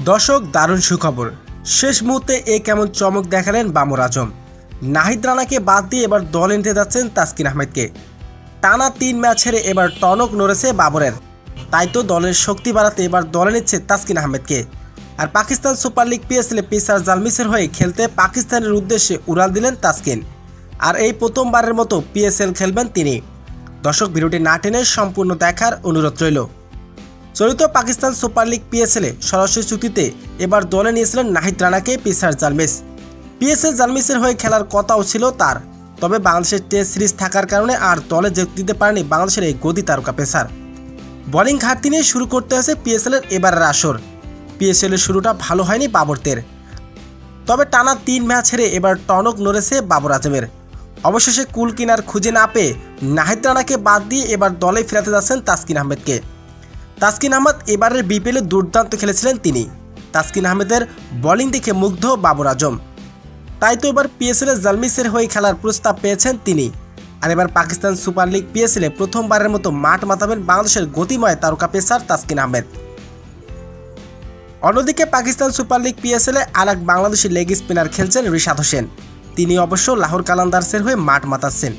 দর্শক দারুণ সুখবর, শেষ মুহূর্তে কেমন চমক দেখালেন বাবর আজম। নাহিদ রানাকে বাদ দিয়ে এবার দলে নিতে যাচ্ছেন তাসকিন আহমেদকে। টানা 3 ম্যাচ হেরে এবার টনক নড়েছে বাবরের, তাই তো দলের শক্তি বাড়াতে এবার দলে নিচ্ছে তাসকিন আহমেদকে। আর পাকিস্তান সুপার লিগ পিএসএলে পেসার জালমিসের হয়ে খেলতে পাকিস্তানের উদ্দেশ্যে উড়াল দিলেন তাসকিন। আর এই প্রথমবারের মতো পিএসএল খেলবেন তিনি। দর্শক ভিডিওটি না টেনে সম্পূর্ণ দেখার অনুরোধ রইল। চলিত পাকিস্তান সুপার লিগ পিএসএলে সরাসরি চুক্তিতে এবার দলে নিয়েছিলেন নাহিদ রানাকে পেসার জালমিস। পিএসএল জালমিসের হয়ে খেলার কথাও ছিল তার, তবে বাংলাদেশের টেস্ট সিরিজ থাকার কারণে আর দলে যোগ দিতে পারেনি বাংলাদেশের এই গদি তারকা পেসার। বোলিং ঘাটতি নিয়ে শুরু করতে হয়েছে পিএসএলের এবারের আসর। পিএসএলের শুরুটা ভালো হয়নি বাবরদের, তবে টানা 3 ম্যাচ হেরে এবার টনক নড়েছে বাবর আজমের। অবশেষে কুল কিনার খুঁজে না পেয়ে নাহিদ রানাকে বাদ দিয়ে এবার দলে ফেরাতে যাচ্ছেন তাসকিন আহমেদকে। তাসকিন আহমেদ এবারের বিপিএলে দুর্দান্ত খেলেছিলেন তিনি। তাসকিন আহমেদের বোলিং দেখে মুগ্ধ বাবর আজম, তাই তো এবার পিএসএলে জালমিসের হয়ে খেলার প্রস্তাব পেয়েছেন তিনি। আর এবার পাকিস্তান সুপার লিগ পিএসএলে প্রথমবারের মতো মাঠ মাতাবেন বাংলাদেশের গতিময় তারকা পেসার তাসকিন আহমেদ। অন্যদিকে পাকিস্তান সুপার লিগ পিএসএলে আর এক বাংলাদেশি লেগ স্পিনার খেলছেন রিশাদ হোসেন। তিনি অবশ্য লাহোর কালান্দার্সের হয়ে মাঠ মাতাচ্ছেন।